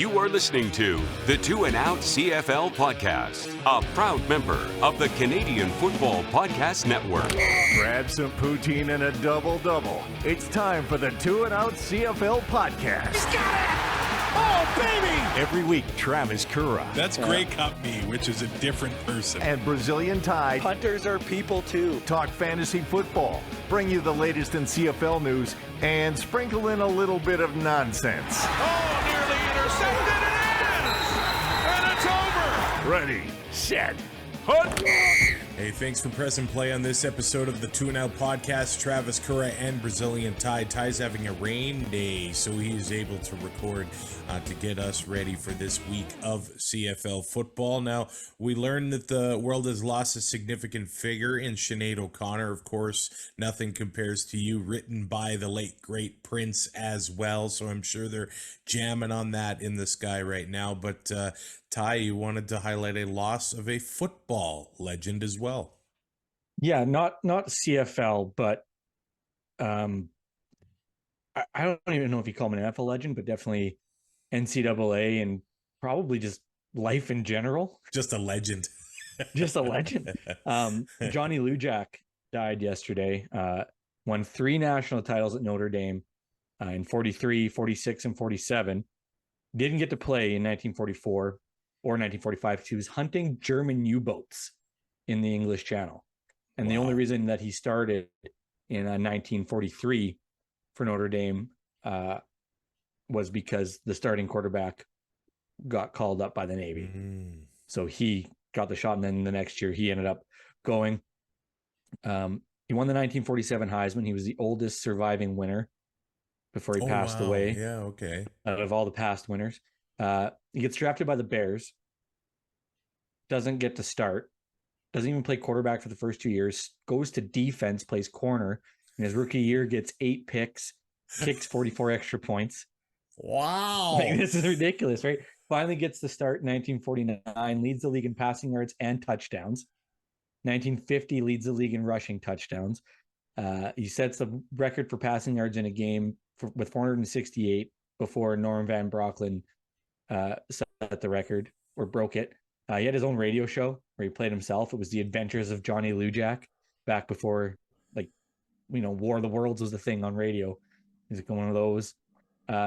You are listening to the Two and Out CFL podcast, a proud member of the Canadian Football Podcast Network. Grab some poutine and a double-double. It's time for the Two and Out CFL podcast. He's got it! Oh, baby! Every week, Travis Currah. That's Grey Cup me, which is a different person. And Brazilian Ty. Hunters are people too. Talk fantasy football, bring you the latest in CFL news, and sprinkle in a little bit of nonsense. Oh, nearly intercepted, and it's over! Ready, set, hunt! Hey, thanks for pressing play on this episode of the Two and Out podcast. Travis Currah and Brazilian Ty. Ty's having a rain day, so he's able to record to get us ready for this week of CFL football. Now, we learned that the world has lost a significant figure in Sinead O'Connor. Of course, Nothing Compares to You, written by the late, great Prince as well. So I'm sure they're jamming on that in the sky right now. But Ty, you wanted to highlight a loss of a football legend as well. Yeah, not CFL, but I don't even know if you call him an NFL legend, but definitely NCAA and probably just life in general. Just a legend. Just a legend. Johnny Lujack died yesterday. Won 3 national titles at Notre Dame in 43, 46, and 47. Didn't get to play in 1944 or 1945 because he was hunting German U-boats in the English Channel. And The only reason that he started in 1943 for Notre Dame was because the starting quarterback got called up by the Navy. So he got the shot, and then the next year he ended up going. He won the 1947 Heisman. He was the oldest surviving winner before he passed away. Yeah, okay. Out of all the past winners. He gets drafted by the Bears. Doesn't get to start. Doesn't even play quarterback for the first 2 years. Goes to defense, plays corner. In his rookie year, gets 8 picks, kicks 44 extra points. Wow. Like, this is ridiculous, right? Finally gets the start in 1949, leads the league in passing yards and touchdowns. 1950 leads the league in rushing touchdowns. He sets the record for passing yards in a game with 468 before Norm Van Brocklin set the record or broke it. He had his own radio show where he played himself. It was The Adventures of Johnny Lujack, back before, War of the Worlds was the thing on radio. He's like one of those.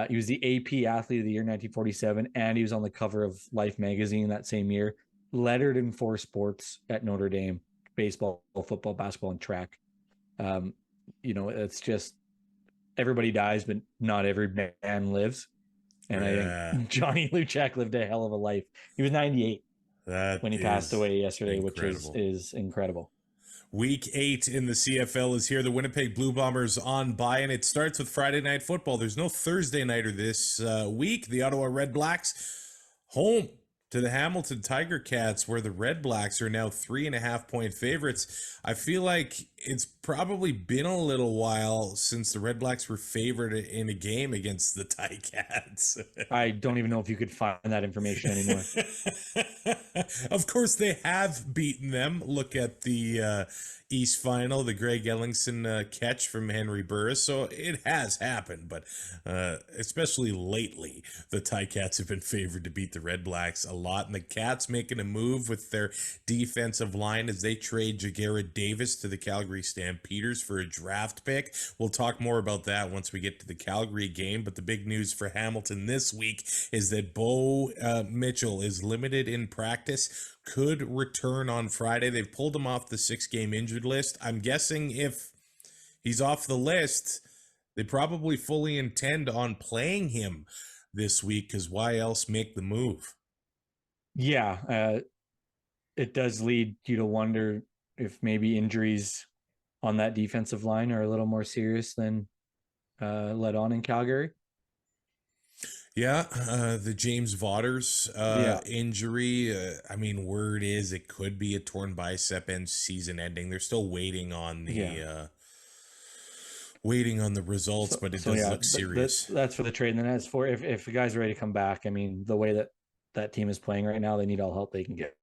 He was the AP Athlete of the Year 1947, and he was on the cover of Life magazine that same year. Lettered in 4 sports at Notre Dame: baseball, football, basketball, and track. It's just everybody dies, but not every man lives. And I think Johnny Lujack lived a hell of a life. He was 98 when he passed away yesterday, incredible. Which is incredible. Week 8 in the CFL is here. The Winnipeg Blue Bombers on bye, and it starts with Friday Night Football. There's no Thursday nighter this week. The Ottawa RedBlacks home to the Hamilton Tiger Cats, where the RedBlacks are now 3.5-point favorites. I feel like it's probably been a little while since the RedBlacks were favored in a game against the Ticats. I don't even know if you could find that information anymore. Of course, they have beaten them. Look at the East Final, the Greg Ellingson catch from Henry Burris. So it has happened, but especially lately, the Ticats have been favored to beat the RedBlacks a lot. And the Cats making a move with their defensive line as they trade Jagarrett Davis to the Calgary Stampeders for a draft pick. We'll talk more about that once we get to the Calgary game. But the big news for Hamilton this week is that Bo Mitchell is limited in practice. Could return on Friday. They've pulled him off the 6-game injured list. I'm guessing if he's off the list, they probably fully intend on playing him this week, because why else make the move? Yeah, it does lead you to wonder if maybe injuries on that defensive line are a little more serious than let on in Calgary. Yeah, the James Vaughters injury. Word is it could be a torn bicep and season ending. They're still waiting on the results, but it does look serious. That's for the trade. And then as for if the guy's ready to come back, the way that team is playing right now, they need all help they can get.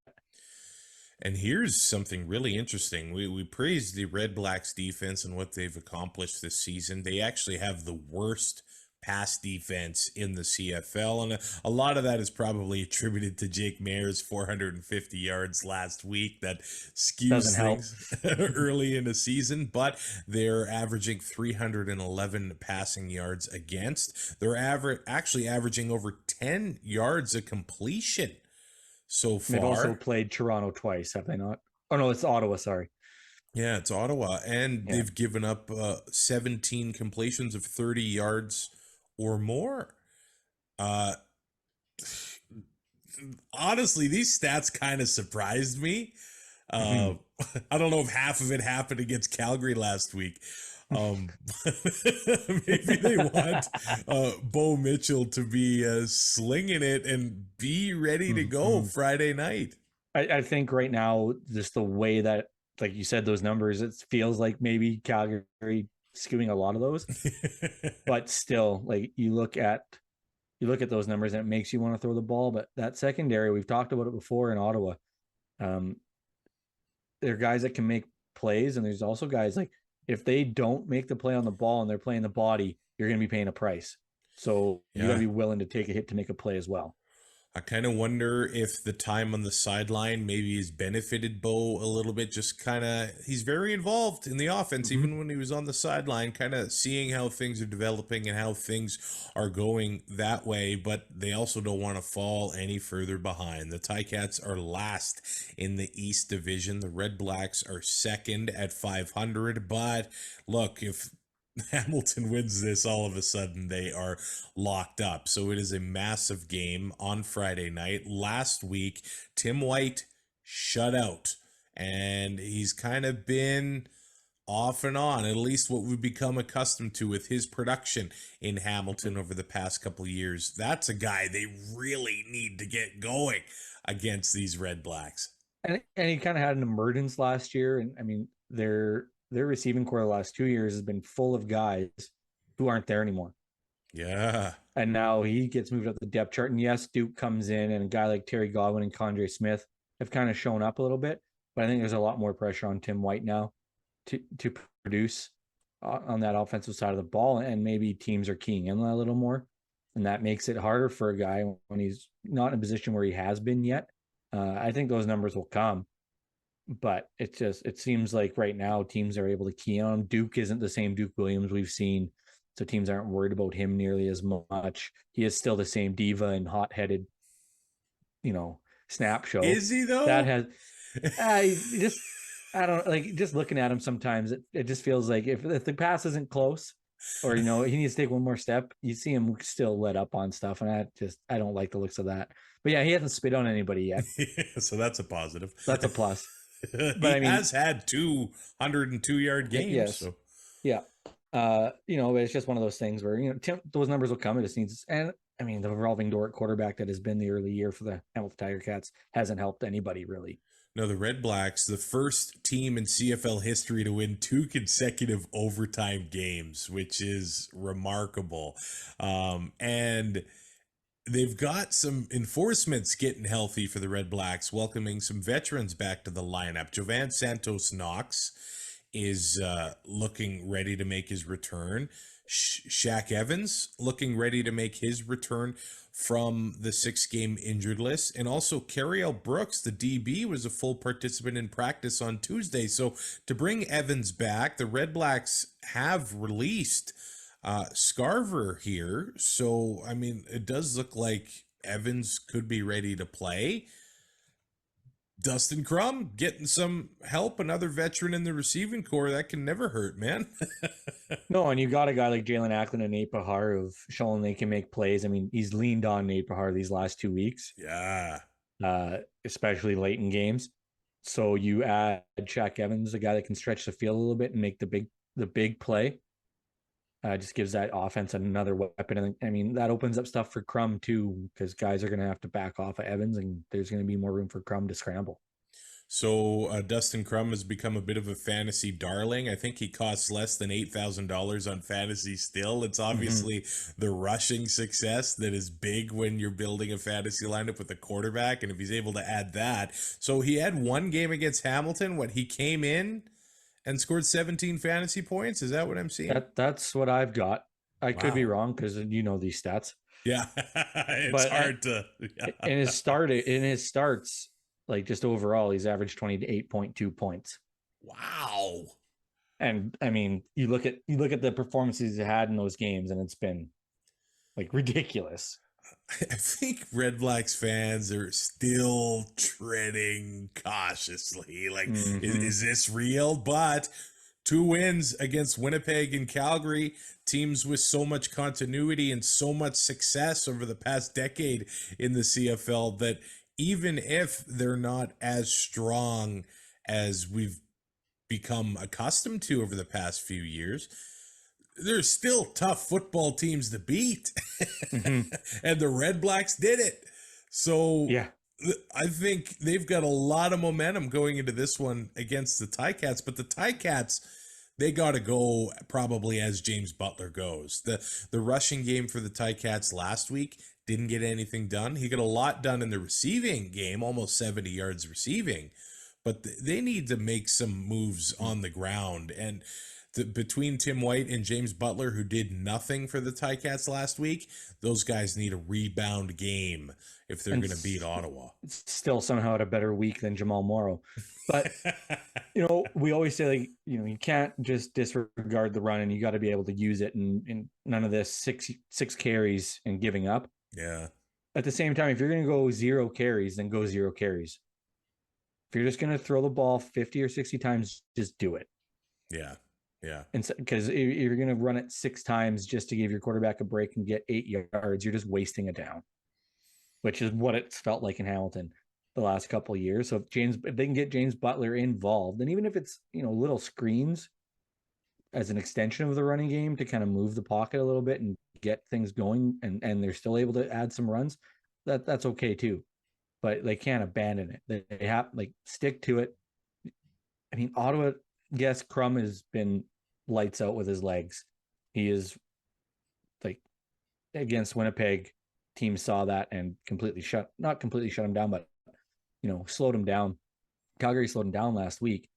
And here's something really interesting. We praised the RedBlacks defense and what they've accomplished this season. They actually have the worst pass defense in the CFL. And a lot of that is probably attributed to Jake Mayer's 450 yards last week. That skews things early in the season, but they're averaging 311 passing yards against. They're actually averaging over 10 yards a completion so far. They've also played Toronto twice, have they not? Oh, no, it's Ottawa, sorry. Yeah, it's Ottawa. And they've given up 17 completions of 30 yards or more. Honestly, these stats kind of surprised me. I don't know if half of it happened against Calgary last week. Maybe they want Bo Mitchell to be slinging it and be ready to go Friday night. I think right now, just the way that, like you said, those numbers, it feels like maybe Calgary skewing a lot of those, but still, like you look at those numbers and it makes you want to throw the ball. But that secondary, we've talked about it before in Ottawa. There are guys that can make plays, and there's also guys like, if they don't make the play on the ball and they're playing the body, you're going to be paying a price. So you got to be willing to take a hit to make a play as well. I kind of wonder if the time on the sideline maybe has benefited Bo a little bit. Just kind of, he's very involved in the offense, even when he was on the sideline, kind of seeing how things are developing and how things are going that way. But they also don't want to fall any further behind. The Ticats are last in the East Division. The RedBlacks are second at 500. But look, if Hamilton wins this, all of a sudden they are locked up. So it is a massive game on Friday night. Last week, Tim White shut out, and he's kind of been off and on, at least what we've become accustomed to with his production in Hamilton over the past couple of years. That's a guy they really need to get going against these RedBlacks. And he kind of had an emergence last year, and I mean, their receiving core the last 2 years has been full of guys who aren't there anymore. Yeah. And now he gets moved up the depth chart. And yes, Duke comes in, and a guy like Terry Godwin and Condre Smith have kind of shown up a little bit. But I think there's a lot more pressure on Tim White now to produce on that offensive side of the ball. And maybe teams are keying in a little more. And that makes it harder for a guy when he's not in a position where he has been yet. I think those numbers will come. But it seems like right now teams are able to key on him. Duke isn't the same Duke Williams we've seen, so teams aren't worried about him nearly as much. He is still the same diva and hot-headed, snap show. Is he though? That has, I don't like, just looking at him sometimes. It just feels like if the pass isn't close, or he needs to take one more step, you see him still let up on stuff, and I don't like the looks of that. But yeah, he hasn't spit on anybody yet, so that's a positive. That's a plus. But he has had 202-yard games. Yes. So. Yeah. It's just one of those things where, those numbers will come. It just needs, and I mean, the revolving door at quarterback that has been the early year for the Hamilton Tiger Cats hasn't helped anybody really. No, the RedBlacks, the first team in CFL history to win 2 consecutive overtime games, which is remarkable. And they've got some enforcements getting healthy for the RedBlacks, welcoming some veterans back to the lineup. Jovan Santos Knox is looking ready to make his return. Shaq Evans looking ready to make his return from the 6-game injured list. And also Carriel Brooks, the DB, was a full participant in practice on Tuesday. So to bring Evans back, the RedBlacks have released Scarver here. So, I mean, it does look like Evans could be ready to play. Dustin Crum getting some help, another veteran in the receiving core. That can never hurt, man. No, and you got a guy like Jalen Acklin and Nate Bahar who've shown they can make plays. I mean, he's leaned on Nate Bahar these last 2 weeks. Yeah. Especially late in games. So you add Shaq Evans, a guy that can stretch the field a little bit and make the big play. Just gives that offense another weapon. And I mean, that opens up stuff for Crum too, because guys are going to have to back off of Evans, and there's going to be more room for Crum to scramble. So Dustin Crum has become a bit of a fantasy darling. I think he costs less than $8,000 on fantasy still. It's obviously the rushing success that is big when you're building a fantasy lineup with a quarterback. And if he's able to add that. So he had 1 game against Hamilton. He came in and scored 17 fantasy points. Is that what I'm seeing? That's what I've got. I could be wrong because you know these stats. Yeah, it's But hard to. Yeah. in his starts, like just overall, he's averaged 28.2 points. Wow. And I mean, you look at the performances he had in those games, and it's been like ridiculous. I think Red Blacks fans are still treading cautiously. Like, is this real? But 2 wins against Winnipeg and Calgary, teams with so much continuity and so much success over the past decade in the CFL, that even if they're not as strong as we've become accustomed to over the past few years, there's still tough football teams to beat. And the Red Blacks did it. So Yeah. I think they've got a lot of momentum going into this one against the Ticats, but the Ticats, they got to go probably as James Butler goes. The rushing game for the Ticats last week didn't get anything done. He got a lot done in the receiving game, almost 70 yards receiving, but they need to make some moves on the ground. And between Tim White and James Butler, who did nothing for the Ticats last week, those guys need a rebound game if they're going to beat Ottawa. Still somehow had a better week than Jamal Morrow. But, we always say, like, you can't just disregard the run, and you got to be able to use it, and none of this six carries and giving up. Yeah. At the same time, if you're going to go 0 carries, then go 0 carries. If you're just going to throw the ball 50 or 60 times, just do it. Yeah. Yeah. And because if you're going to run it 6 times just to give your quarterback a break and get 8 yards, you're just wasting a down, which is what it's felt like in Hamilton the last couple of years. So if they can get James Butler involved, and even if it's, little screens as an extension of the running game to kind of move the pocket a little bit and get things going, and they're still able to add some runs, that's okay too. But they can't abandon it. They have, stick to it. I mean, Ottawa, yes, Crum has been lights out with his legs. He is, against Winnipeg, team saw that and not completely shut him down, but slowed him down. Calgary slowed him down last week,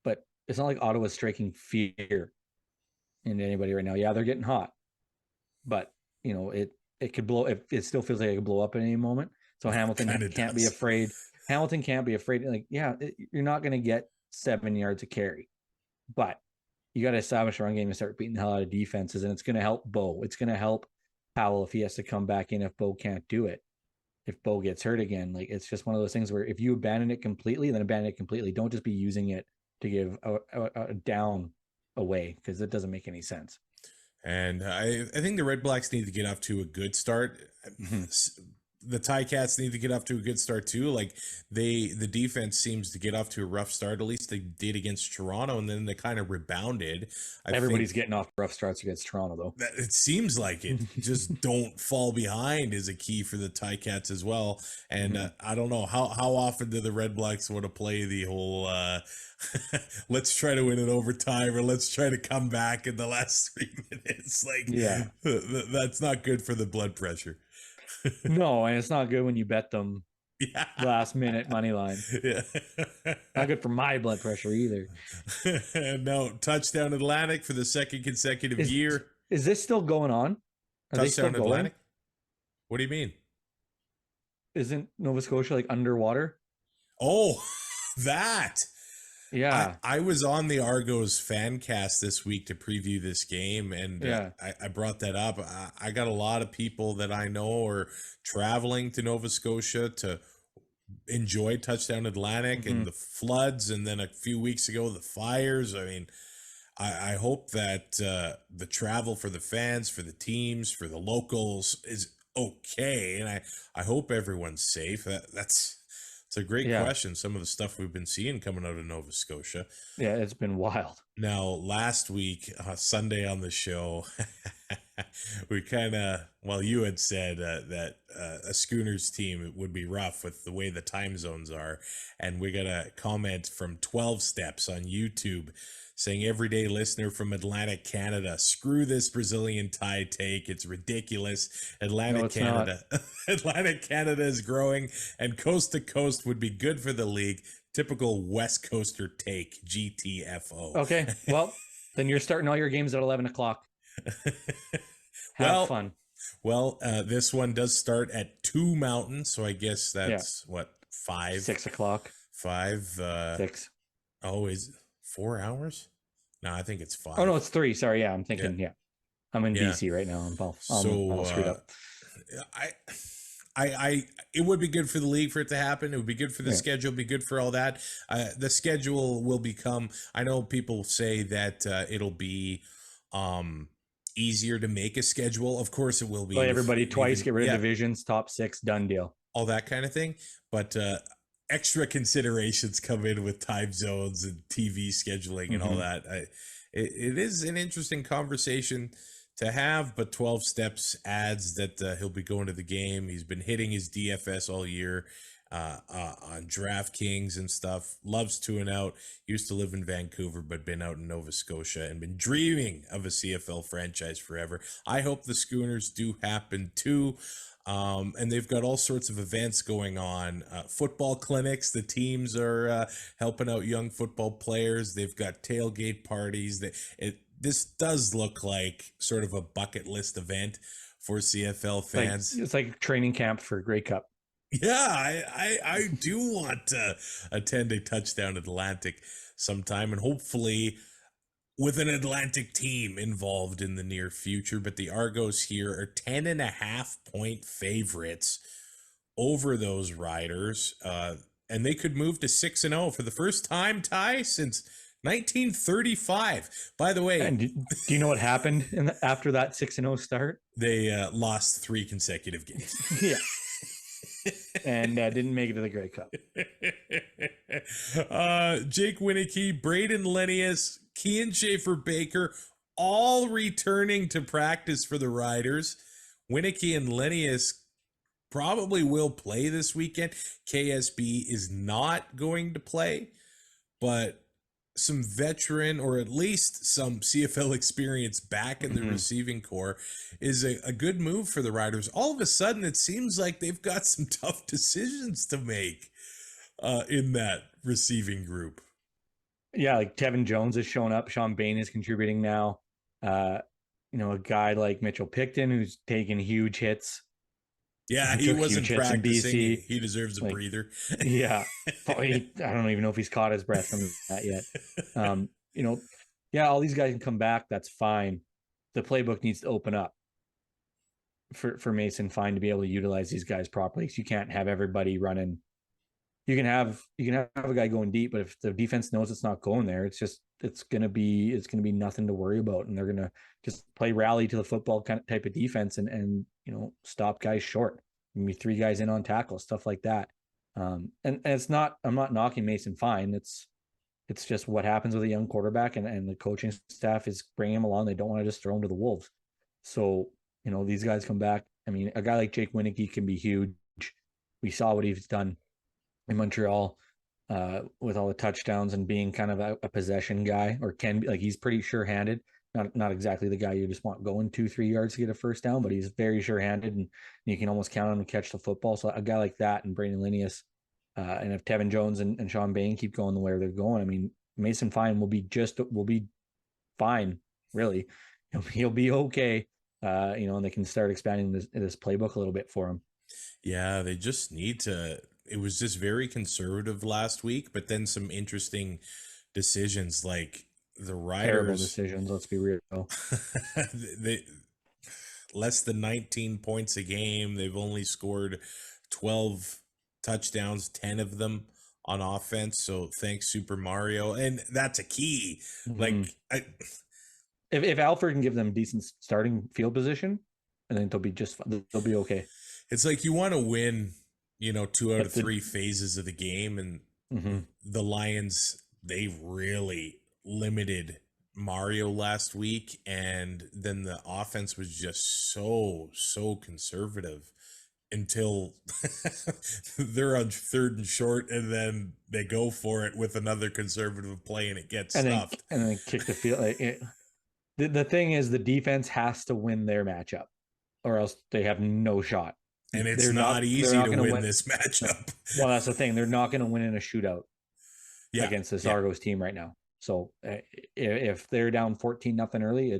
but it's not like Ottawa's striking fear into anybody right now. Yeah, they're getting hot, but it could blow. It still feels like it could blow up at any moment. So Hamilton can't be afraid. Hamilton can't be afraid. You're not going to get 7 yards of carry, but you got to establish a run game and start beating the hell out of defenses, and it's going to help Bo. It's going to help Powell if he has to come back in if Bo can't do it. If Bo gets hurt again, it's just one of those things where if you abandon it completely, then abandon it completely. Don't just be using it to give a down away, because it doesn't make any sense. And I think the Red Blacks need to get off to a good start. The Ticats need to get off to a good start too. The defense seems to get off to a rough start. At least they did against Toronto, and then they kind of rebounded. Everybody's getting off rough starts against Toronto, though. It seems like it. Just don't fall behind is a key for the Ticats as well. And I don't know how often do the Red Blacks want to play the whole let's try to win it overtime, or let's try to come back in the last 3 minutes. That's not good for the blood pressure. No, and it's not good when you bet them last minute money line. Yeah. Not good for my blood pressure either. No, touchdown Atlantic for the second consecutive year. Is this still going on? Are they still Touchdown going? Atlantic? What do you mean? Isn't Nova Scotia underwater? Oh, that. Yeah. I was on the Argos fan cast this week to preview this game, and I brought that up. I got a lot of people that I know are traveling to Nova Scotia to enjoy Touchdown Atlantic and the floods, and then a few weeks ago, the fires. I mean, I hope that the travel for the fans, for the teams, for the locals is okay, and I hope everyone's safe. It's a great question. Some of the stuff we've been seeing coming out of Nova Scotia. Yeah, it's been wild. Now, last week, Sunday on the show, we you had said that a Schooners team would be rough with the way the time zones are. And we got a comment from 12 Steps on YouTube saying, everyday listener from Atlantic Canada, screw this Brazilian tie take. It's ridiculous. Atlantic Canada is growing, and coast to coast would be good for the league. Typical West Coaster take, GTFO. Okay, well, then you're starting all your games at 11 o'clock. Have fun. Well, this one does start at 2 Mountain, so I guess that's what, 5? 6 o'clock. 5. 6. Oh, is it 4 hours? No, I think it's 5. Oh no, it's 3. Sorry, I'm thinking. Yeah, I'm in Yeah. BC right now. I'm all So screwed up. It would be good for the league for it to happen. It would be good for the schedule, be good for all that. The schedule will become, I know people say that it'll be easier to make a schedule. Of course it will be. Play everybody twice, get rid of divisions, top 6, done deal. All that kind of thing. But extra considerations come in with time zones and TV scheduling and all that. It is an interesting conversation to have, but 12 Steps adds that he'll be going to the game. He's been hitting his DFS all year on DraftKings and stuff. Loves 2-and-out. Used to live in Vancouver, but been out in Nova Scotia and been dreaming of a CFL franchise forever. I hope the Schooners do happen too. And they've got all sorts of events going on. Football clinics. The teams are helping out young football players. They've got tailgate parties. This does look like sort of a bucket list event for CFL fans. It's like training camp for Grey Cup. Yeah, I do want to attend a Touchdown Atlantic sometime, and hopefully with an Atlantic team involved in the near future. But the Argos here are 10.5-point favorites over those Riders, and they could move to 6-0 for the first time, Ty, since 1935. By the way, and do you know what happened after that 6-0 start? They lost 3 consecutive games. Yeah. And didn't make it to the Grey Cup. Jake Winicky, Braden Linnaeus, Kean Schaefer-Baker, all returning to practice for the Riders. Winicky and Linnaeus probably will play this weekend. KSB is not going to play, but some veteran or at least some CFL experience back in the receiving core is a good move for the Riders. All of a sudden, it seems like they've got some tough decisions to make in that receiving group. Yeah, like Tevin Jones has shown up. Sean Bain is contributing now. A guy like Mitchell Picton who's taking huge hits. Yeah, he wasn't practicing. He deserves a breather. Yeah. I don't even know if he's caught his breath from that yet. All these guys can come back. That's fine. The playbook needs to open up for Mason Fine to be able to utilize these guys properly. Because you can't have everybody running. You can have a guy going deep, but if the defense knows it's not going there, it's gonna be nothing to worry about, and they're gonna just play rally to the football kind of type of defense and stop guys short. Maybe 3 guys in on tackle, stuff like that. And it's not. I'm not knocking Mason Fine. It's just what happens with a young quarterback, and the coaching staff is bringing him along. They don't want to just throw him to the wolves. So these guys come back. I mean, a guy like Jake Winicky can be huge. We saw what he's done in Montreal with all the touchdowns and being kind of a possession guy, or can be, like, he's pretty sure-handed. Not exactly the guy you just want going 2-3 yards to get a first down, but he's very sure-handed, and you can almost count on him to catch the football. So a guy like that, and Brandon Linnaeus, and if Tevin Jones and Sean Bain keep going the way they're going, I mean, Mason Fine will be fine, really. He'll be okay, and they can start expanding this playbook a little bit for him. Yeah, they just need to. It was just very conservative last week, but then some interesting decisions, like the Riders. Terrible decisions, let's be real. They less than 19 points a game. They've only scored 12 touchdowns, 10 of them on offense. So thanks, Super Mario. And that's a key. Like, if Alfred can give them decent starting field position, I think they'll be okay. It's like you want to win 2 out of 3 phases of the game, and the Lions, they really limited Mario last week, and then the offense was just so conservative until they're on 3rd and short, and then they go for it with another conservative play, and it gets stuffed. And then kick the field. The thing is, the defense has to win their matchup, or else they have no shot. And it's not easy to win this matchup. Well, that's the thing. They're not going to win in a shootout against this Argos team right now. So if they're down 14-0 early,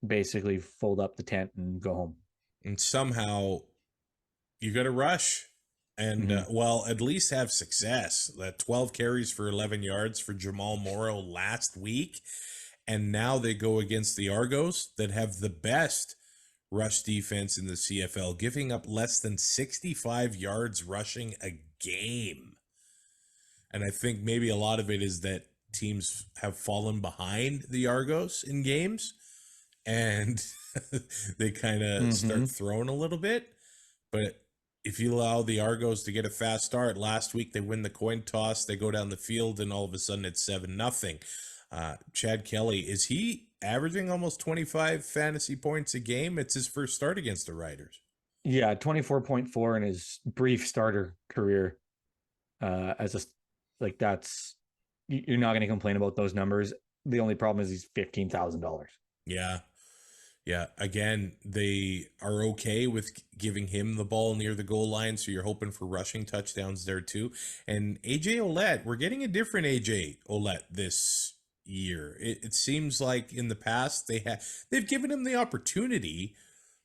basically fold up the tent and go home. And somehow you got to rush and, well, at least have success. That 12 carries for 11 yards for Jamal Morrow last week. And now they go against the Argos that have the best rush defense in the CFL, giving up less than 65 yards rushing a game. And I think maybe a lot of it is that teams have fallen behind the Argos in games and they kind of start throwing a little bit. But if you allow the Argos to get a fast start, last week they win the coin toss, they go down the field, and all of a sudden it's 7-0. Chad Kelly, is he averaging almost 25 fantasy points a game? It's his first start against the Riders. Yeah, 24.4 in his brief starter career. That's, you're not going to complain about those numbers. The only problem is he's $15,000. Yeah. Yeah. Again, they are okay with giving him the ball near the goal line, so you're hoping for rushing touchdowns there too. And AJ Ouellette, we're getting a different AJ Ouellette this year. It seems like in the past they've given him the opportunity,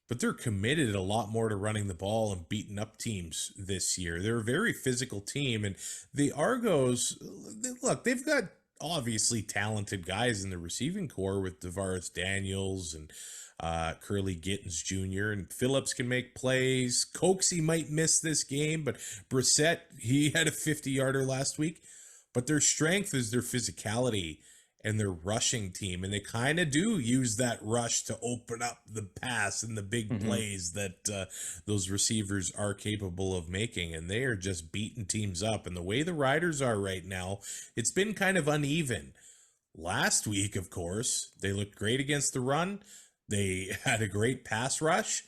but they're committed a lot more to running the ball and beating up teams this year. They're a very physical team, and the Argos, look, they've got obviously talented guys in the receiving core with Devaris Daniels and Curly Gittens Jr. and Phillips can make plays. Coxie might miss this game, but Brissett, he had a 50-yarder last week. But their strength is their physicality and their rushing team, and they kind of do use that rush to open up the pass and the big plays that those receivers are capable of making, and they are just beating teams up. And the way the Riders are right now, it's been kind of uneven. Last week, of course, they looked great against the run. They had a great pass rush.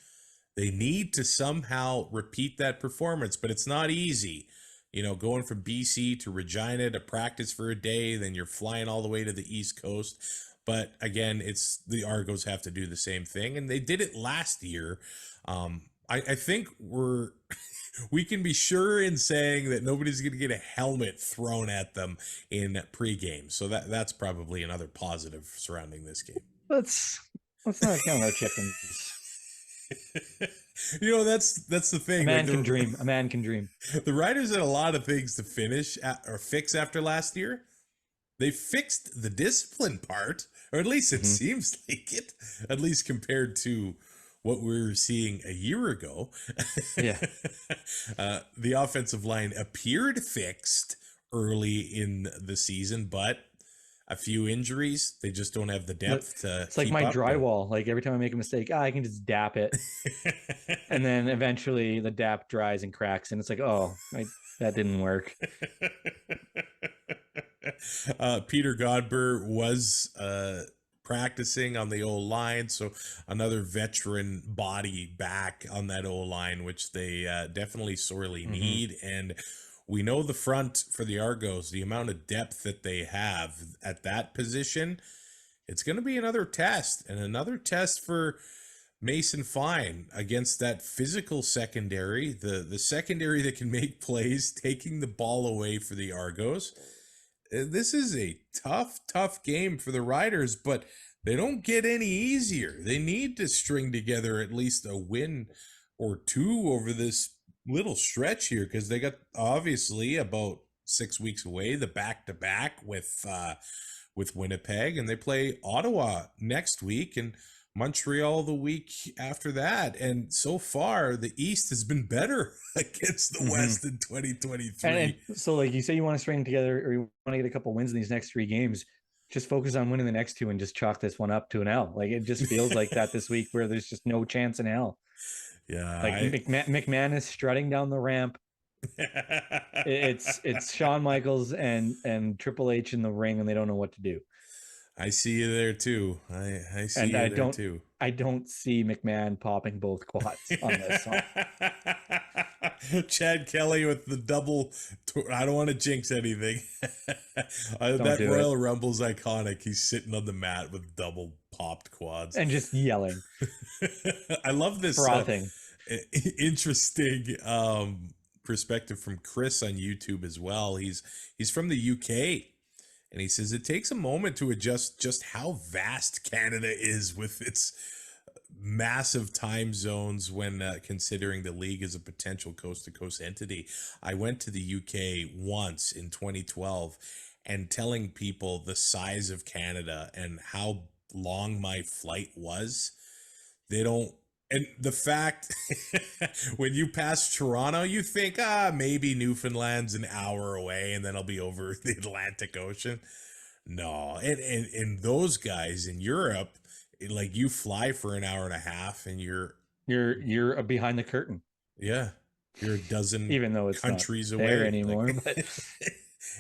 They need to somehow repeat that performance, but it's not easy. You know, going from BC to Regina to practice for a day, then you're flying all the way to the East Coast. But again, it's the Argos have to do the same thing, and they did it last year. I think we can be sure in saying that nobody's going to get a helmet thrown at them in pregame. So that's probably another positive surrounding this game. Let's not count our chickens. You know, that's the thing. A man can dream. A man can dream. The Riders had a lot of things to fix after last year. They fixed the discipline part, or at least it seems like it, at least compared to what we were seeing a year ago. Yeah. The offensive line appeared fixed early in the season, but a few injuries, they just don't have the depth to It's like my drywall. Like every time I make a mistake, I can just dap it. And then eventually the dap dries and cracks, and it's like, that didn't work. Peter Godber was practicing on the O-line, so another veteran body back on that O-line, which they definitely sorely need. And we know the front for the Argos, the amount of depth that they have at that position, it's going to be another test, and another test for Mason Fine against that physical secondary, the secondary that can make plays, taking the ball away for the Argos. This is a tough game for the Riders, but they don't get any easier. They need to string together at least a win or two over this little stretch here, because they got obviously about 6 weeks away, the back-to-back with Winnipeg, and they play Ottawa next week and Montreal the week after that. And so far the East has been better against the West in 2023. And so, like you say, you want to string together, or you want to get a couple wins in these next 3 games, just focus on winning the next 2 and just chalk this one up to an L. Like, it just feels like that this week, where there's just no chance in hell. Yeah, like McMahon is strutting down the ramp. It's Shawn Michaels and Triple H in the ring, and they don't know what to do. I see you there too. I see you there too. I don't see McMahon popping both quads on this song. Chad Kelly with the double. I don't want to jinx anything. That Royal Rumble's iconic. He's sitting on the mat with double popped quads and just yelling. I love this frothing. Interesting perspective from Chris on YouTube as well. He's from the UK. And he says it takes a moment to adjust just how vast Canada is with its massive time zones when considering the league as a potential coast-to-coast entity. I went to the UK once in 2012, and telling people the size of Canada and how long my flight was, they don't. And the fact, when you pass Toronto, you think, maybe Newfoundland's an hour away and then I'll be over the Atlantic Ocean. No, and those guys in Europe, like, you fly for an hour and a half and you're behind the curtain. Yeah, you're a dozen even though it's countries not away there anymore. Like, but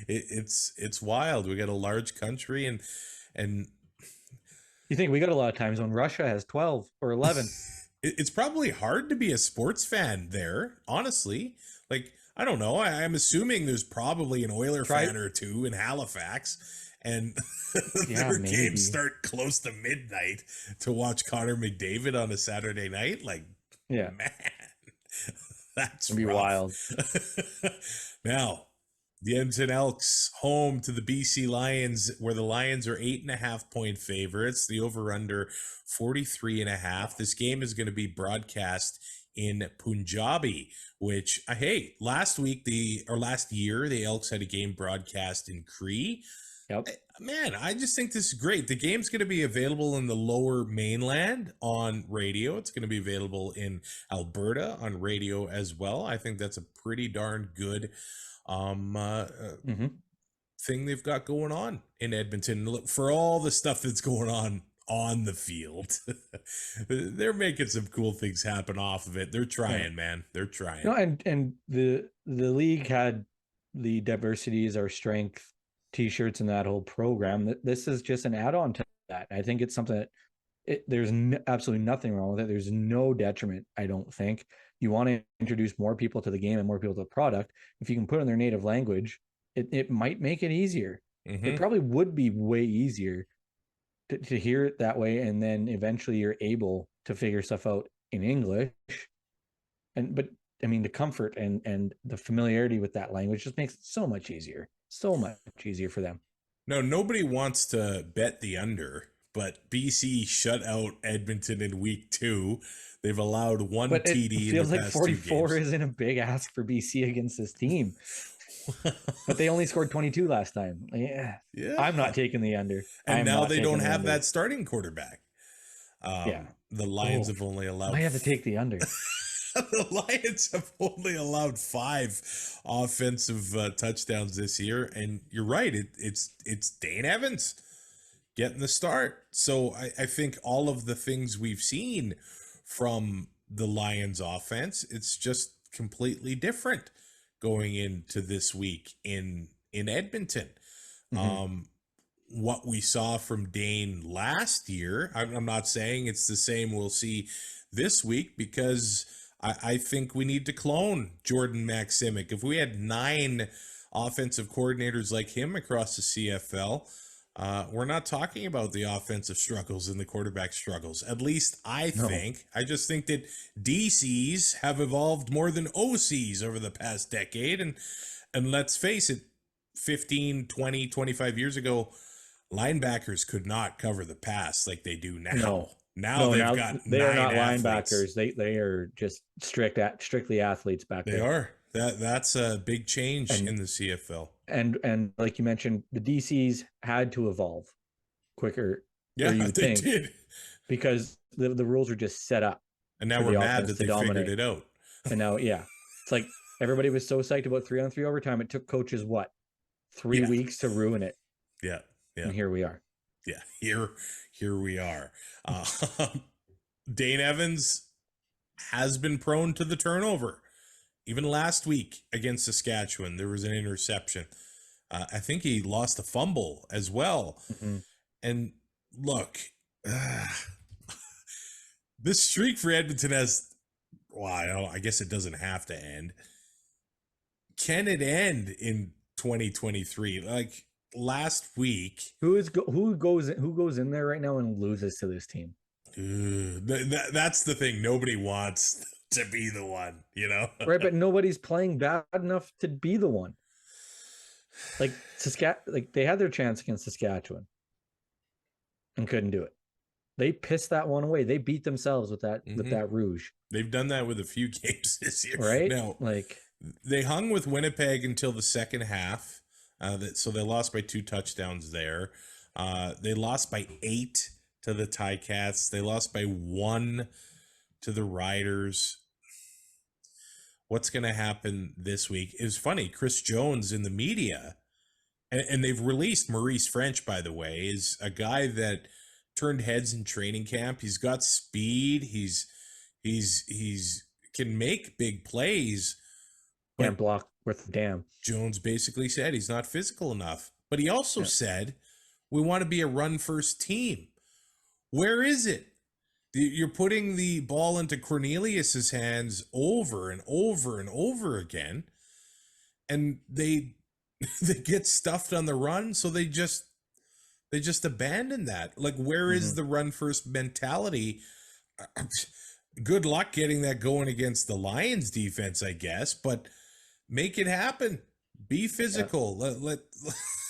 it's wild. We got a large country, and you think we got a lot of time zone. Russia has 12 or 11. It's probably hard to be a sports fan there, honestly. Like, I don't know. I'm assuming there's probably an Oiler fan or two in Halifax, and their games start close to midnight to watch Connor McDavid on a Saturday night. Like, man, that's gonna be wild. Now, the Edmonton Elks home to the BC Lions, where the Lions are 8.5-point favorites. The over-under 43.5. This game is going to be broadcast in Punjabi, which, hey, last year, the Elks had a game broadcast in Cree. Yep. Man, I just think this is great. The game's going to be available in the Lower Mainland on radio. It's going to be available in Alberta on radio as well. I think that's a pretty darn good thing they've got going on in Edmonton. Look, for all the stuff that's going on the field, they're making some cool things happen off of it. They're trying, man. They're trying. No, and the league had the diversity is our strength t-shirts and that whole program. This is just an add-on to that. I think it's something that there's absolutely nothing wrong with it. There's no detriment, I don't think. You want to introduce more people to the game and more people to the product. If you can put it in their native language, it might make it easier. It probably would be way easier to hear it that way, and then eventually you're able to figure stuff out in English. But I mean, the comfort and the familiarity with that language just makes it so much easier for them. No, nobody wants to bet the under, but BC shut out Edmonton in week 2. They've allowed one TD. It feels like 44 isn't a big ask for BC against this team. But they only scored 22 last time. Yeah. I'm not taking the under. And now they don't have that starting quarterback. The Lions have only allowed. I have to take the under. The Lions have only allowed 5 offensive touchdowns this year, and you're right. It's Dane Evans getting the start. So I think all of the things we've seen from the Lions offense, it's just completely different going into this week in Edmonton. What we saw from Dane last year, I'm not saying it's the same we'll see this week, because I think we need to clone Jordan Maximic. If we had 9 offensive coordinators like him across the CFL, we're not talking about the offensive struggles and the quarterback struggles. At least I think. I just think that DCs have evolved more than OCs over the past decade. And let's face it, 15, 20, 25 years ago, linebackers could not cover the pass like they do now. Now they are not linebackers. They are just strictly athletes back there. They are. That's a big change in the CFL. And like you mentioned, the DCs had to evolve quicker. Yeah, they did. Because the rules are just set up. And now we're mad that they figured it out. And now, it's like everybody was so psyched about 3-on-3 overtime. It took coaches 3 weeks to ruin it. Yeah. And here we are. Yeah, here we are. Dane Evans has been prone to the turnover. Even last week against Saskatchewan, there was an interception. I think he lost a fumble as well. And look, this streak for Edmonton has, I guess it doesn't have to end. Can it end in 2023? Like last week, who goes in there right now and loses to this team? That's the thing. Nobody wants to be the one, Right, but nobody's playing bad enough to be the one. Like they had their chance against Saskatchewan and couldn't do it. They pissed that one away. They beat themselves with that Rouge. They've done that with a few games this year. Right? Now, like they hung with Winnipeg until the second half. So they lost by 2 touchdowns there. They lost by 8 to the Ticats. They lost by 1 to the Riders. What's going to happen this week? It was funny. Chris Jones in the media, and they've released Maurice French, by the way, is a guy that turned heads in training camp. He's got speed. He's can make big plays. Can't block worth a damn. Jones basically said he's not physical enough. But he also said, we want to be a run-first team. Where is it? You're putting the ball into Cornelius's hands over and over and over again. And they get stuffed on the run, so they just abandon that. Like, where is the run-first mentality? Good luck getting that going against the Lions defense, I guess, but make it happen. Be physical.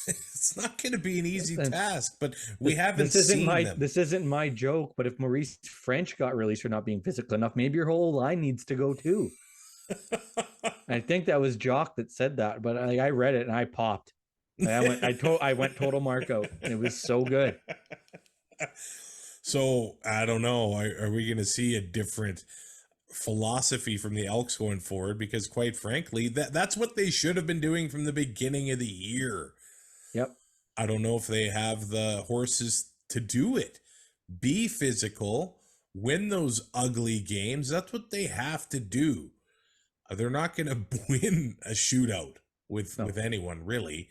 It's not going to be an easy task, but we haven't seen them. This isn't my joke, but if Maurice French got released for not being physical enough, maybe your whole line needs to go too. I think that was Jock that said that, but I read it and I popped. I went total Marco, and it was so good. So I don't know. Are we going to see a different philosophy from the Elks going forward? Because quite frankly, that's what they should have been doing from the beginning of the year. Yep. I don't know if they have the horses to do it. Be physical, win those ugly games. That's what they have to do. They're not going to win a shootout with anyone, really.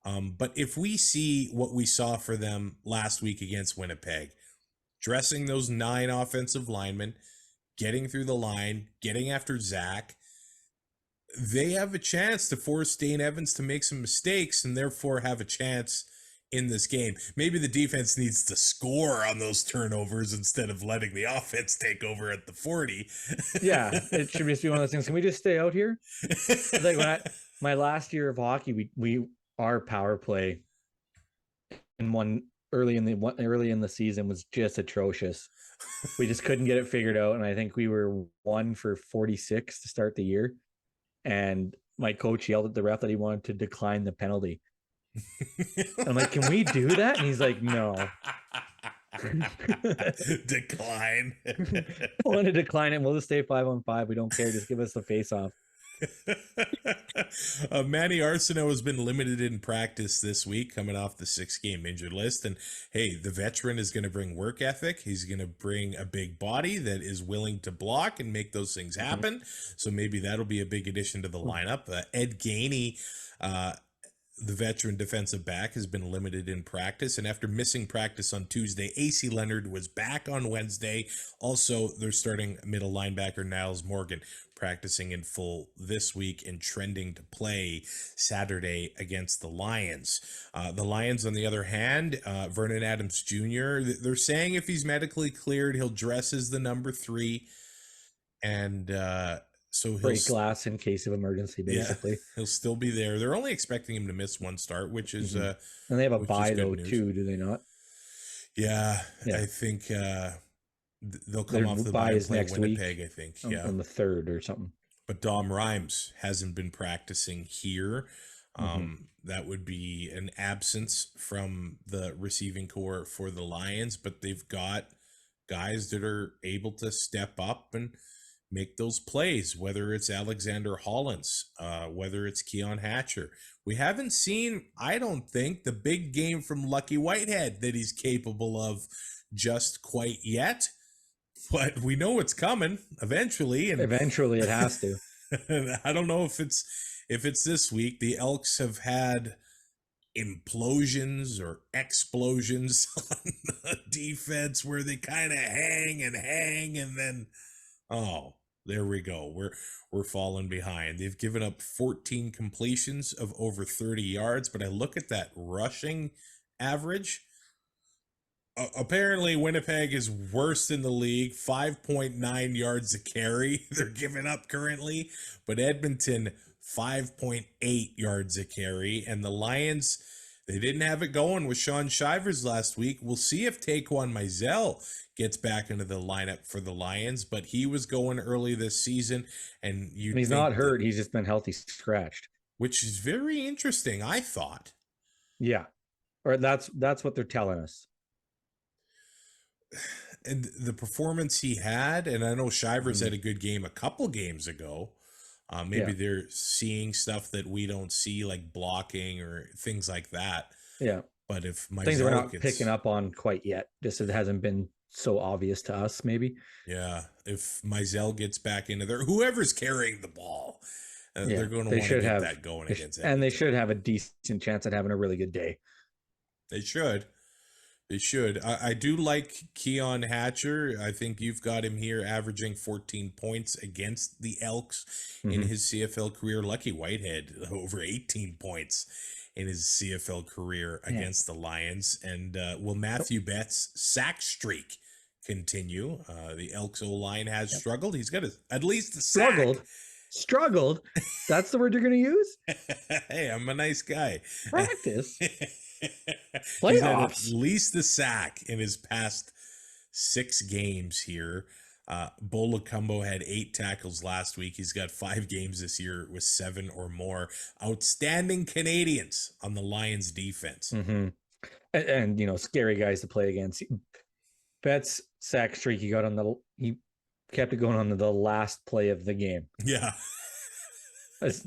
But if we see what we saw for them last week against Winnipeg, dressing those 9 offensive linemen, getting through the line, getting after Zach, they have a chance to force Dane Evans to make some mistakes and therefore have a chance in this game. Maybe the defense needs to score on those turnovers instead of letting the offense take over at the 40. Yeah, it should just be one of those things. Can we just stay out here? Like my last year of hockey, our power play in early in the season was just atrocious. We just couldn't get it figured out, and I think we were 1 for 46 to start the year. And my coach yelled at the ref that he wanted to decline the penalty. I'm like, can we do that? And he's like, no. Decline. I want to decline it. We'll just stay 5-on-5. We don't care. Just give us the face off. Manny Arsenault has been limited in practice this week, coming off the 6-game injured list. And hey, the veteran is going to bring work ethic. He's going to bring a big body that is willing to block and make those things happen. So maybe that'll be a big addition to the lineup. Ed Gainey, the veteran defensive back, has been limited in practice. And after missing practice on Tuesday, AC Leonard was back on Wednesday. Also, they're starting middle linebacker Niles Morgan practicing in full this week and trending to play Saturday against the Lions. The Lions, on the other hand, Vernon Adams Jr., they're saying if he's medically cleared, he'll dress as the number 3. And so he'll break glass in case of emergency, basically. Yeah, he'll still be there. They're only expecting him to miss 1 start, which is and they have a bye though too, do they not? Yeah. I think they'll come off the bye and play next Winnipeg, I think. On the 3rd or something. But Dom Rhymes hasn't been practicing here. That would be an absence from the receiving corps for the Lions, but they've got guys that are able to step up and make those plays, whether it's Alexander Hollins, whether it's Keon Hatcher. We haven't seen, I don't think, the big game from Lucky Whitehead that he's capable of just quite yet, but we know it's coming eventually. And eventually it has to. I don't know if it's this week. The Elks have had implosions or explosions on the defense where they kind of hang and then there we go. We're falling behind. They've given up 14 completions of over 30 yards, but I look at that rushing average. Apparently Winnipeg is worst in the league, 5.9 yards a carry they're giving up currently, but Edmonton 5.8 yards a carry. And the Lions, they didn't have it going with Sean Shivers last week. We'll see if Taquan Mizell gets back into the lineup for the Lions, but he was going early this season. And he's not hurt. He's just been healthy scratched. Which is very interesting, I thought. Yeah. Or that's what they're telling us. And the performance he had, and I know Shivers had a good game a couple games ago. Maybe they're seeing stuff that we don't see, like blocking or things like that. Yeah. But if my things we're not picking up on quite yet, just it hasn't been so obvious to us, maybe. Yeah. If Mizell gets back into there, whoever's carrying the ball, they're going to want to get that going against Edmonton. And they should have a decent chance at having a really good day. They should. They should. I do like Keon Hatcher. I think you've got him here averaging 14 points against the Elks in his CFL career. Lucky Whitehead, over 18 points in his CFL career against the Lions. And will Matthew Betts' sack streak continue? The Elks O-line has struggled. He's got at least a sack. Struggled? That's the word you're going to use? Hey, I'm a nice guy. Practice. He's had at least a sack in his past 6 games here. Bolacumbo had 8 tackles last week. He's got 5 games this year with 7 or more. Outstanding Canadians on the Lions defense. And you know, scary guys to play against. Betts' sack streak he kept it going on the last play of the game. Yeah.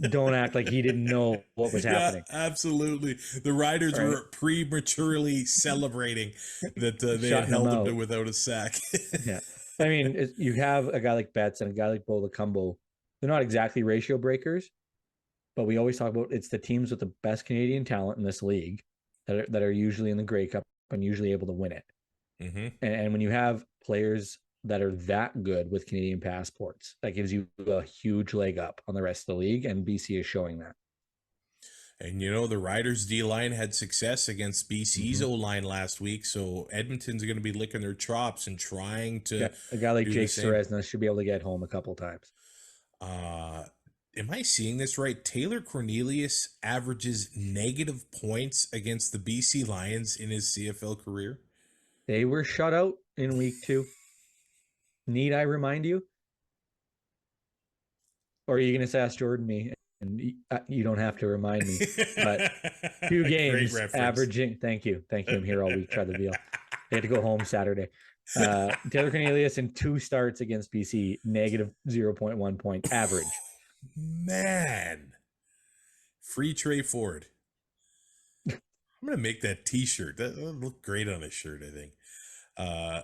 Don't act like he didn't know what was happening. Absolutely. The Riders were prematurely celebrating that they had held him without a sack. Yeah. I mean, you have a guy like Betts and a guy like Bolacumbo. They're not exactly ratio breakers, but we always talk about it's the teams with the best Canadian talent in this league that are usually in the Grey Cup and usually able to win it. And when you have players that are that good with Canadian passports, that gives you a huge leg up on the rest of the league, and BC is showing that. And you know, the Riders D-line had success against BC's O-line last week, so Edmonton's going to be licking their chops and trying to a guy like Jake Ceresna should be able to get home a couple times. Am I seeing this right? Taylor Cornelius averages negative points against the BC Lions in his CFL career. They were shut out in week 2. Need I remind you? Or are you going to ask Jordan me? And you don't have to remind me. But 2 games averaging. Thank you. I'm here all week. Try the deal. They had to go home Saturday. Taylor Cornelius in 2 starts against BC, negative 0.1 point average. Man. Free Trey Ford. I'm going to make that t-shirt. That would look great on a shirt, I think.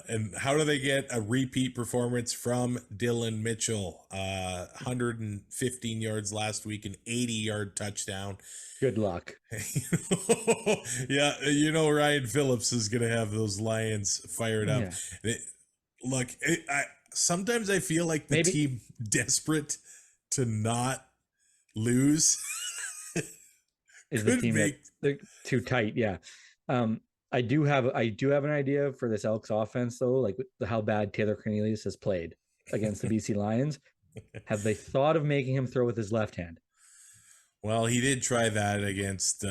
And how do they get a repeat performance from Dylan Mitchell? 115 yards last week, an 80-yard touchdown. Good luck. Yeah, you know Ryan Phillips is going to have those Lions fired up. Yeah. Sometimes I feel like the team desperate to not lose is the team that they're too tight. Yeah. I do have an idea for this Elks offense though, like how bad Taylor Cornelius has played against the BC Lions. Have they thought of making him throw with his left hand? Well, he did try that against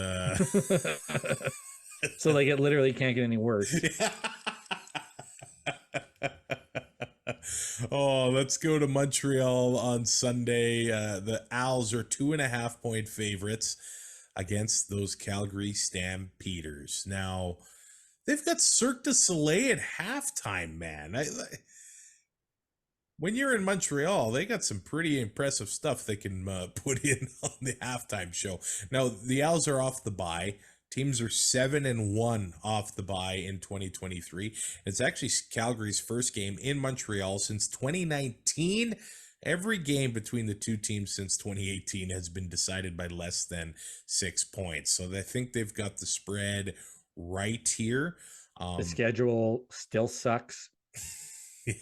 so like it literally can't get any worse. Oh, let's go to Montreal on Sunday. The Owls are 2.5 point favorites against those Calgary Stampeders. Now, they've got Cirque du Soleil at halftime, man. When you're in Montreal, they got some pretty impressive stuff they can put in on the halftime show. Now, the Owls are off the bye. Teams are 7-1 off the bye in 2023. It's actually Calgary's first game in Montreal since 2019. Every game between the two teams since 2018 has been decided by less than 6 points. So I think they've got the spread right here. The schedule still sucks. Yeah.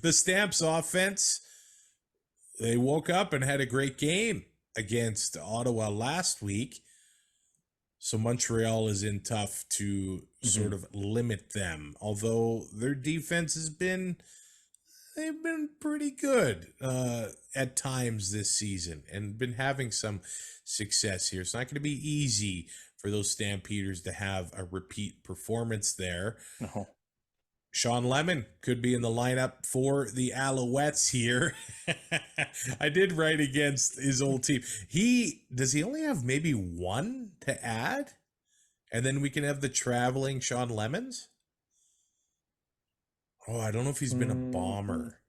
The Stamps offense, they woke up and had a great game against Ottawa last week. So Montreal is in tough to sort of limit them, although their defense has been they've been pretty good at times this season and been having some success here. It's not going to be easy for those Stampeders to have a repeat performance there. No. Sean Lemon could be in the lineup for the Alouettes here. I did write against his old team. Does he only have maybe one to add? And then we can have the traveling Sean Lemons? Oh, I don't know if he's been a Bomber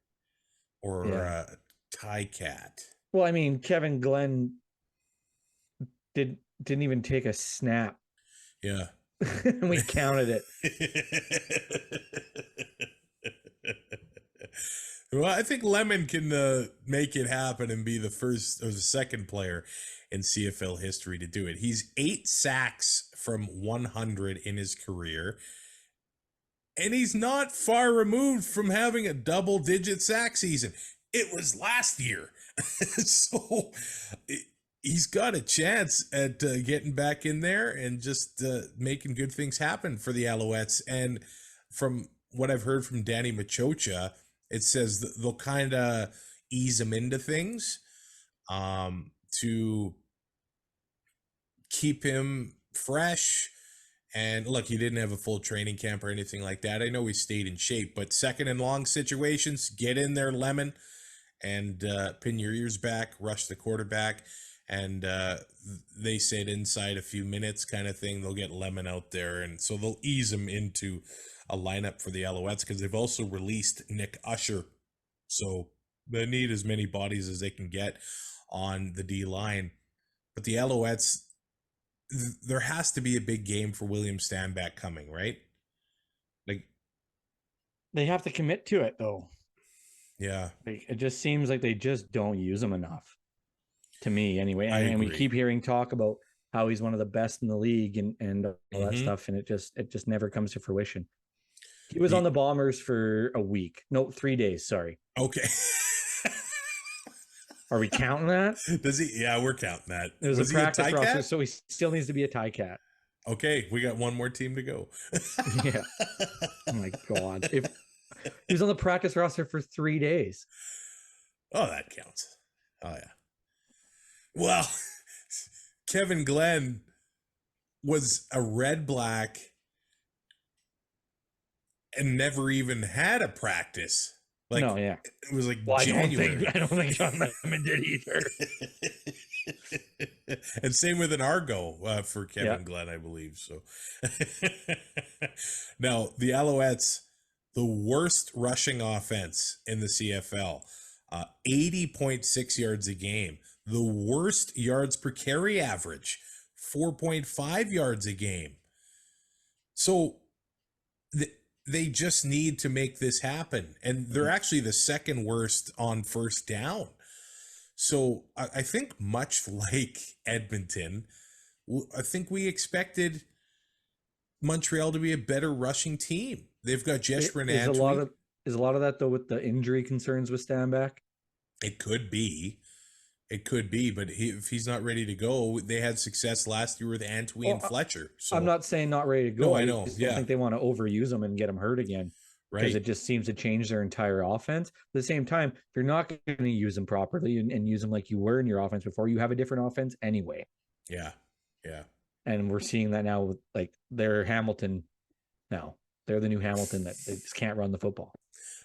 or a Ticat. Well, I mean, Kevin Glenn didn't even take a snap. Yeah. We counted it. Well, I think Lemon can make it happen and be the first or the second player in CFL history to do it. He's 8 sacks from 100 in his career, and he's not far removed from having a double-digit sack season. It was last year. So he's got a chance at getting back in there and just making good things happen for the Alouettes. And from what I've heard from Danny Machocha, it says that they'll kind of ease him into things to keep him fresh. And look, he didn't have a full training camp or anything like that. I know he stayed in shape, but second and long situations, get in there, Lemon, and pin your ears back, rush the quarterback. And they said inside a few minutes kind of thing, they'll get Lemon out there. And so they'll ease him into a lineup for the Alouettes because they've also released Nick Usher. So they need as many bodies as they can get on the D line. But the Alouettes, there has to be a big game for William Stanback coming, right? Like, they have to commit to it, though. Yeah. It just seems like they just don't use him enough, to me anyway. And we keep hearing talk about how he's one of the best in the league and all that stuff, and it just never comes to fruition. He was on the Bombers for a week. No, 3 days, sorry. Okay. Are we counting that? Does he? Yeah, we're counting that. It was a practice roster, so he still needs to be a Ticat. Okay, we got one more team to go. Yeah. Oh my God. If he was on the practice roster for 3 days. Oh, that counts. Oh, yeah. Well, Kevin Glenn was a Red Black and never even had a practice. Like, no, yeah. It was like January. I don't think Sean Lemon did either. And same with an Argo for Kevin Glenn, I believe. So now the Alouettes, the worst rushing offense in the CFL, 80.6 yards a game. The worst yards per carry average, 4.5 yards a game. So they just need to make this happen. And they're actually the second worst on first down. So I think much like Edmonton, I think we expected Montreal to be a better rushing team. They've got Jeshurun Antwi. Is a lot of that, though, with the injury concerns with Stanback? It could be. But if he's not ready to go, they had success last year with Antwi and Fletcher. So I'm not saying not ready to go. No, I know. I think they want to overuse him and get him hurt again. Right. Because it just seems to change their entire offense. At the same time, if you're not going to use them properly and use them like you were in your offense before, you have a different offense anyway. Yeah. And we're seeing that now with, like, they're Hamilton now. They're the new Hamilton that they just can't run the football.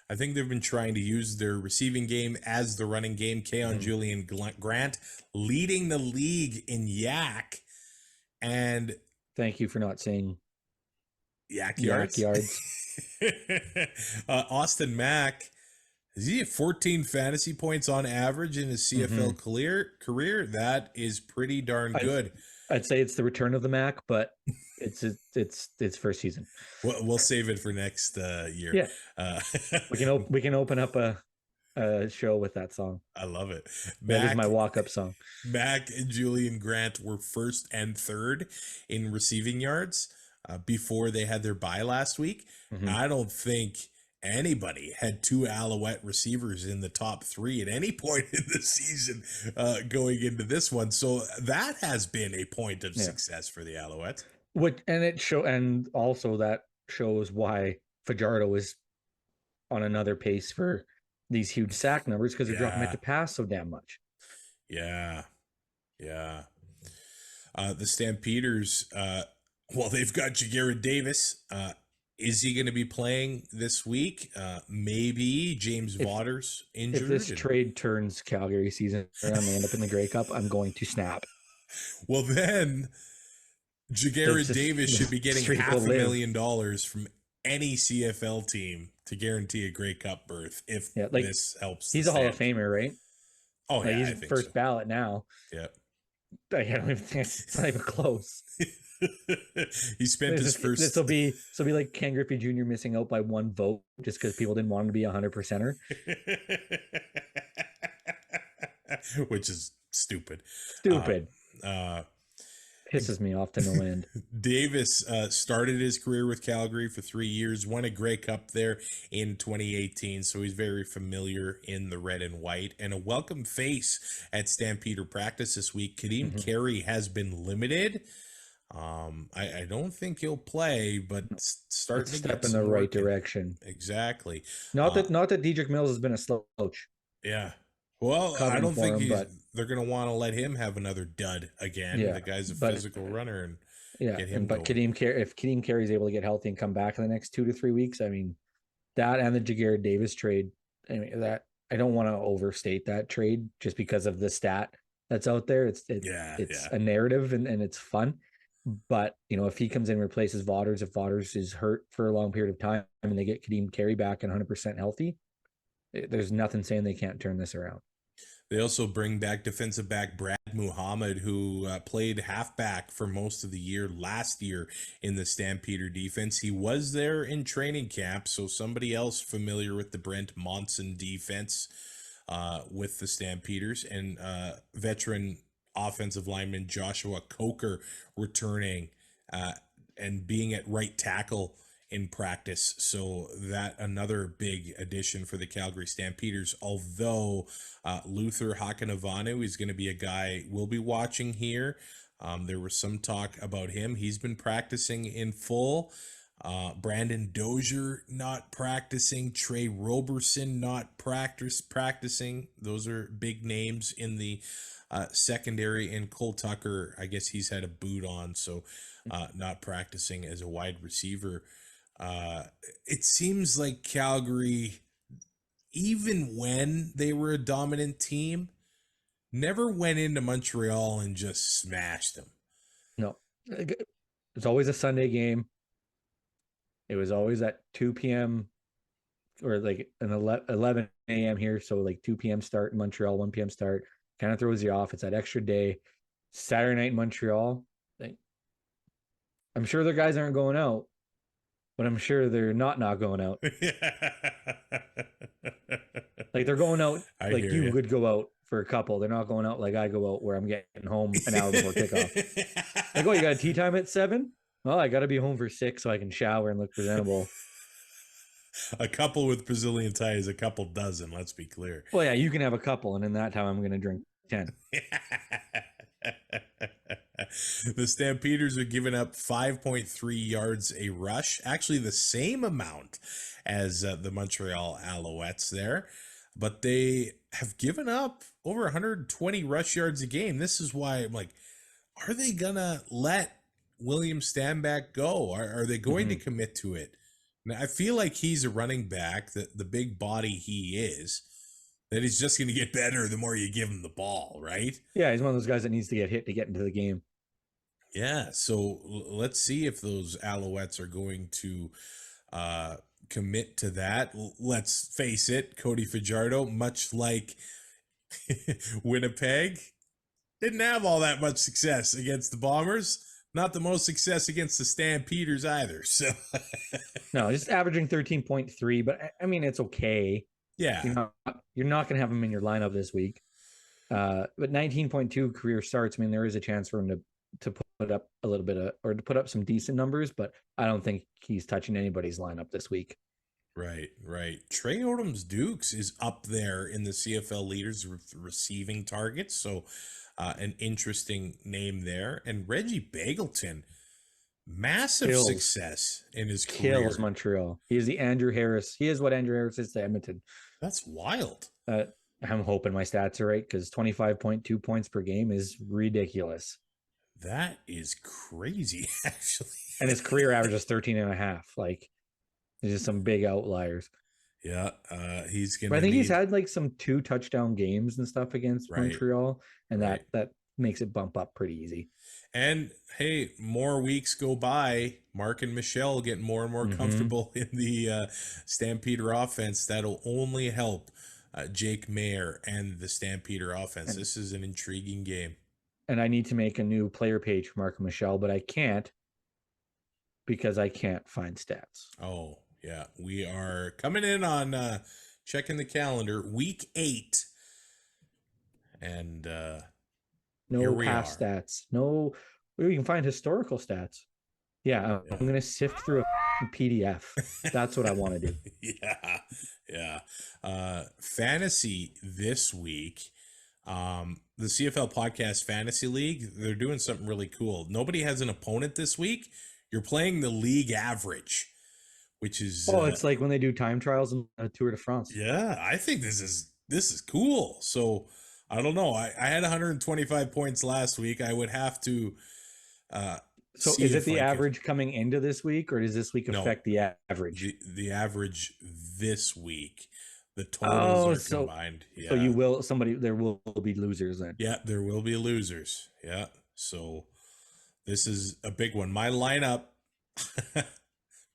I think they've been trying to use their receiving game as the running game. Keon Julian Grant leading the league in yak. And thank you for not saying yak yards. Austin Mack, is he at 14 fantasy points on average in his CFL career? That is pretty darn good. I'd say it's the return of the Mac, but it's first season. We'll save it for next year. Yeah, we can open up a show with that song. I love it. That is my walk-up song. Mac and Julian Grant were first and third in receiving yards before they had their bye last week. I don't think anybody had two Alouette receivers in the top three at any point in the season going into this one. So that has been a point of success for the Alouettes. And also that shows why Fajardo is on another pace for these huge sack numbers because they're dropping it to pass so damn much. Yeah. The Stampeders, well, they've got Ja'Gared Davis. Is he going to be playing this week? Maybe James Vaughters injured. If this trade turns Calgary season around, they end up in the Grey Cup, I'm going to snap. Well, then Ja'Gared Davis should be getting $500,000 from any CFL team to guarantee a Grey Cup berth if this helps. He's a Hall of Famer, right? Oh, yeah, he's I think first so. ballot now. Yeah. I don't even think it's not even close. He spent his first. This will be like Ken Griffey Jr. missing out by one vote just because people didn't want him to be 100%er. Which is stupid. Pisses me off to no end. Davis started his career with Calgary for 3 years, won a Grey Cup there in 2018, so he's very familiar in the red and white, and a welcome face at Stampeder practice this week. Kadeem Carey has been limited. I don't think he'll play, but starting to step in the right direction. Exactly. Not that Dedrick Mills has been a slouch. Yeah. Well, I don't think they're going to want to let him have another dud again. Yeah, the guy's a physical runner, and get him going. If Kadeem Carey is able to get healthy and come back in the next 2 to 3 weeks, I mean, that and the Ja'Gared Davis trade, I mean, that I don't want to overstate that trade just because of the stat that's out there. It's a narrative and it's fun. But, if he comes in and replaces Vaughters, if Vaughters is hurt for a long period of time and they get Kadeem Carey back and 100% healthy, there's nothing saying they can't turn this around. They also bring back defensive back Brad Muhammad, who played halfback for most of the year last year in the Stampeder defense. He was there in training camp, so somebody else familiar with the Brent Monson defense with the Stampeders, and veteran offensive lineman Joshua Coker returning and being at right tackle in practice. So that another big addition for the Calgary Stampeders, although Luther Hakanavanu is going to be a guy we'll be watching here. There was some talk about him. He's been practicing in full. Brandon Dozier not practicing. Trey Roberson not practicing. Those are big names in the secondary. And Cole Tucker, I guess he's had a boot on, so not practicing as a wide receiver. It seems like Calgary, even when they were a dominant team, never went into Montreal and just smashed them. No, it's always a Sunday game. It was always at 2 p.m. or like an 11 a.m. here. So like 2 p.m. start in Montreal, 1 p.m. start, kind of throws you off. It's that extra day. Saturday night in Montreal. I'm sure their guys aren't going out, but I'm sure they're not going out. Like they're going out like you would go out for a couple. They're not going out like I go out where I'm getting home an hour before kickoff. Like, oh, you got a tea time at 7? Well, I got to be home for 6 so I can shower and look presentable. A couple with Brazilian Ty is a couple dozen, let's be clear. Well, yeah, you can have a couple, and in that time I'm going to drink 10. The Stampeders are giving up 5.3 yards a rush, actually the same amount as the Montreal Alouettes there, but they have given up over 120 rush yards a game. This is why I'm like, are they gonna let William Stanback go? Are they going to commit to it? Now, I feel like he's a running back, the big body he is, that he's just going to get better the more you give him the ball, right? Yeah, he's one of those guys that needs to get hit to get into the game. Yeah, so let's see if those Alouettes are going to commit to that. Let's face it, Cody Fajardo, much like Winnipeg, didn't have all that much success against the Bombers. Not the most success against the Stampeders either. So no, just averaging 13.3, but I mean, it's okay. Yeah. You're not going to have him in your lineup this week. But 19.2 career starts, I mean, there is a chance for him to put up a little bit or to put up some decent numbers, but I don't think he's touching anybody's lineup this week. Right. Trey Odoms-Dukes is up there in the CFL leaders receiving targets. So an interesting name there. And Reggie Bagleton, massive Kills. success in his career. Kills Montreal. He is the Andrew Harris. He is what Andrew Harris is to Edmonton. That's wild. I'm hoping my stats are right because 25.2 points per game is ridiculous. That is crazy, actually. And his career average is 13 and a half. Like, there's just some big outliers. Yeah, he's gonna. But I think he's had like some 2 touchdown games and stuff against Right. Montreal, and Right. that makes it bump up pretty easy. And hey, more weeks go by. Mark and Michelle get more and more comfortable in the Stampeder offense. That'll only help Jake Mayer and the Stampeder offense. This is an intriguing game. And I need to make a new player page for Mark and Michelle, but I can't because I can't find stats. Oh, yeah. We are coming in on checking the calendar, week 8. And here No we past are. stats. No, we can find historical stats. Yeah, I'm going to sift through a PDF. That's what I want to do. Yeah. Fantasy this week. The CFL Podcast Fantasy League, they're doing something really cool. Nobody has an opponent this week. You're playing the league average, which is It's like when they do time trials in a Tour de France. yeah, I think this is cool. So I don't know. I had 125 points last week. I would have to So see is it if the I could- average coming into this week, or does this week No. affect the average? the average this week. The totals are combined. Yeah. So there will be losers then. Yeah, there will be losers. Yeah. So this is a big one. My lineup,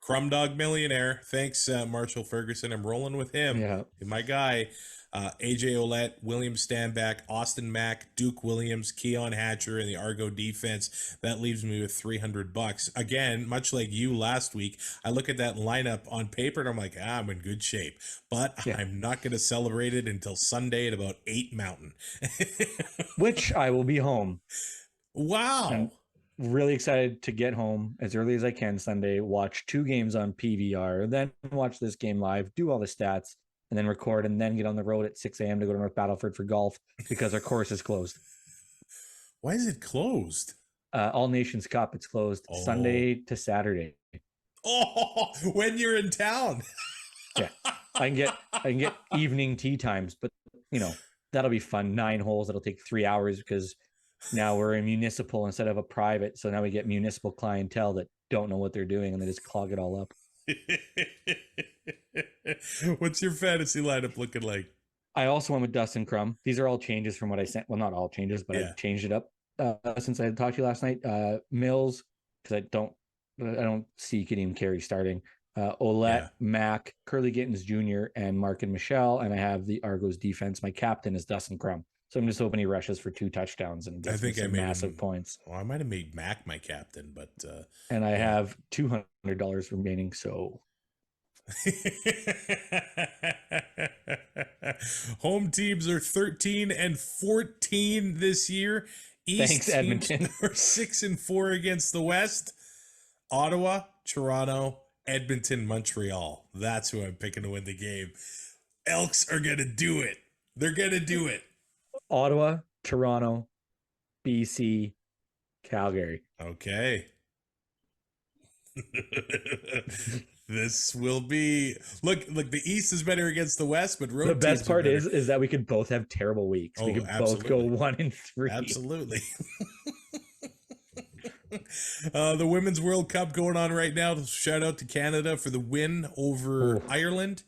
Crumb Dog Millionaire. Thanks, Marshall Ferguson. I'm rolling with him. Yeah. My guy, AJ Ouellette, William Stanback, Austin Mack, Duke Williams, Keon Hatcher, and the Argo defense. That leaves me with $300. Again, much like you last week, I look at that lineup on paper and I'm like, I'm in good shape. But I'm not going to celebrate it until Sunday at about 8 Mountain. Which I will be home. Wow. I'm really excited to get home as early as I can Sunday, watch 2 games on PVR, then watch this game live, do all the stats, and then record, and then get on the road at 6 a.m. to go to North Battleford for golf because our course is closed. Why is it closed? All Nations Cup, it's closed Sunday to Saturday. Oh, when you're in town. Yeah, I can get evening tee times, but that'll be fun. 9 holes. It'll take 3 hours because now we're in municipal instead of a private. So now we get municipal clientele that don't know what they're doing and they just clog it all up. What's your fantasy lineup looking like? I also went with Dustin Crum. These are all changes from what I sent. Well, not all changes, but I changed it up since I talked to you last night. Mills, because I don't see Kadeem Carey starting. Ouellette, Mack, Curly Gittins Jr., and Mark and Michelle. And I have the Argos defense. My captain is Dustin Crum. So I'm just hoping he rushes for 2 touchdowns and gets some massive points. Well, I might have made Mac my captain, but and I have $200 remaining. So home teams are 13-14 this year. East thanks, Edmonton. Are 6-4 against the West. Ottawa, Toronto, Edmonton, Montreal. That's who I'm picking to win the game. Elks are gonna do it. They're gonna do it. Ottawa, Toronto, BC, Calgary. Okay. This will be look. The East is better against the West, but road the best teams are part better. is that we could both have terrible weeks. We could both go 1-3. Absolutely. The Women's World Cup going on right now. Shout out to Canada for the win over Ireland.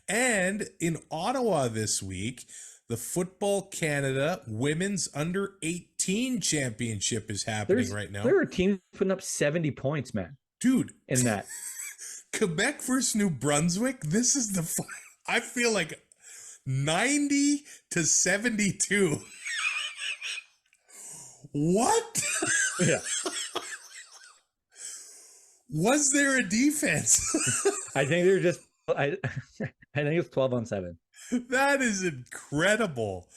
And in Ottawa this week, the Football Canada Women's Under 18 Championship is happening right now. There are teams putting up 70 points, man. Dude, in that. Quebec versus New Brunswick, this is the I feel like 90-72. What? Yeah. Was there a defense? I think they're just I think it's 12-on-7. That is incredible.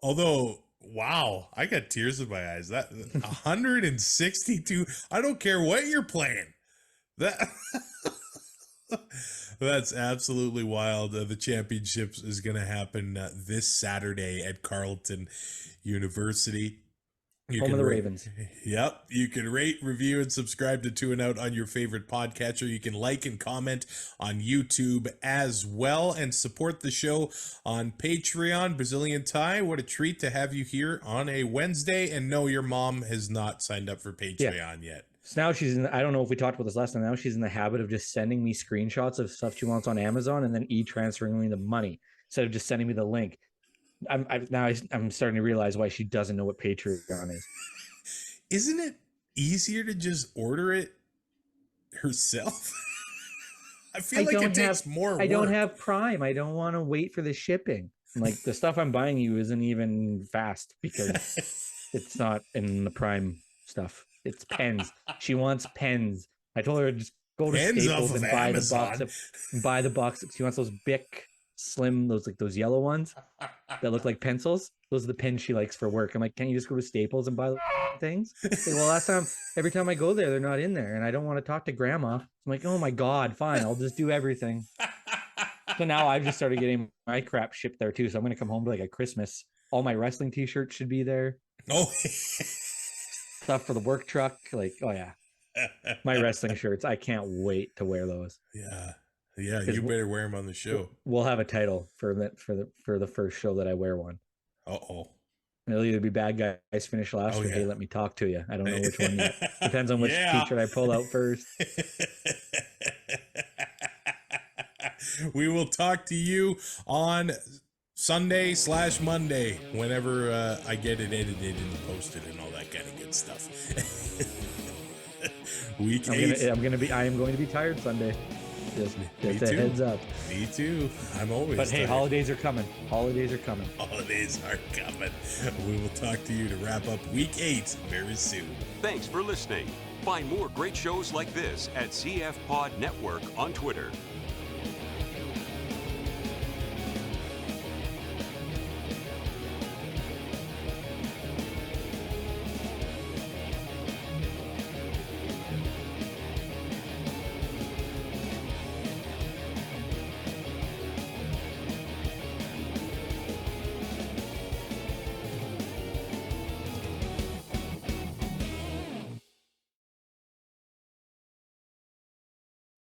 Although, wow, I got tears in my eyes. That 162. I don't care what you're playing. That's absolutely wild. The championships is going to happen this Saturday at Carleton University. Home of the Ravens. Yep. You can rate, review, and subscribe to Two and Out on your favorite podcatcher. You can like and comment on YouTube as well, and support the show on Patreon. Brazilian Ty, what a treat to have you here on a Wednesday. And no, your mom has not signed up for Patreon yet. So now she's I don't know if we talked about this last time. Now she's in the habit of just sending me screenshots of stuff she wants on Amazon and then transferring me the money instead of just sending me the link. I'm starting to realize why she doesn't know what Patreon is. Isn't it easier to just order it herself? I feel like it takes more work. I don't have Prime. I don't want to wait for the shipping. Like, the stuff I'm buying you isn't even fast because it's not in the Prime stuff. It's pens. She wants pens. I told her to just go to Staples and buy the box. She wants those Bic Slim, those yellow ones that look like pencils. Those are the pens she likes for work. I'm like, can't you just go to Staples and buy the things? Like, well, every time I go there, they're not in there, and I don't want to talk to Grandma. I'm like, oh my God, fine, I'll just do everything. So now I've just started getting my crap shipped there too. So I'm gonna come home to like a Christmas. All my wrestling T-shirts should be there. Oh, stuff for the work truck. Like, oh yeah, my wrestling shirts. I can't wait to wear those. Yeah, you better wear them on the show. We'll have a title for the first show that I wear one. Uh-oh. It'll either be Bad Guys Finish Last or Hey, Let Me Talk to You. I don't know which one yet. Depends on which T-shirt I pull out first. We will talk to you on Sunday/Monday whenever I get it edited and posted and all that kind of good stuff. Week 8. I am going to be tired Sunday. Just a heads up. Me too. I'm always. But hey, tired. holidays are coming. Holidays are coming. Holidays are coming. We will talk to you to wrap up Week 8 very soon. Thanks for listening. Find more great shows like this at CF Pod Network on Twitter.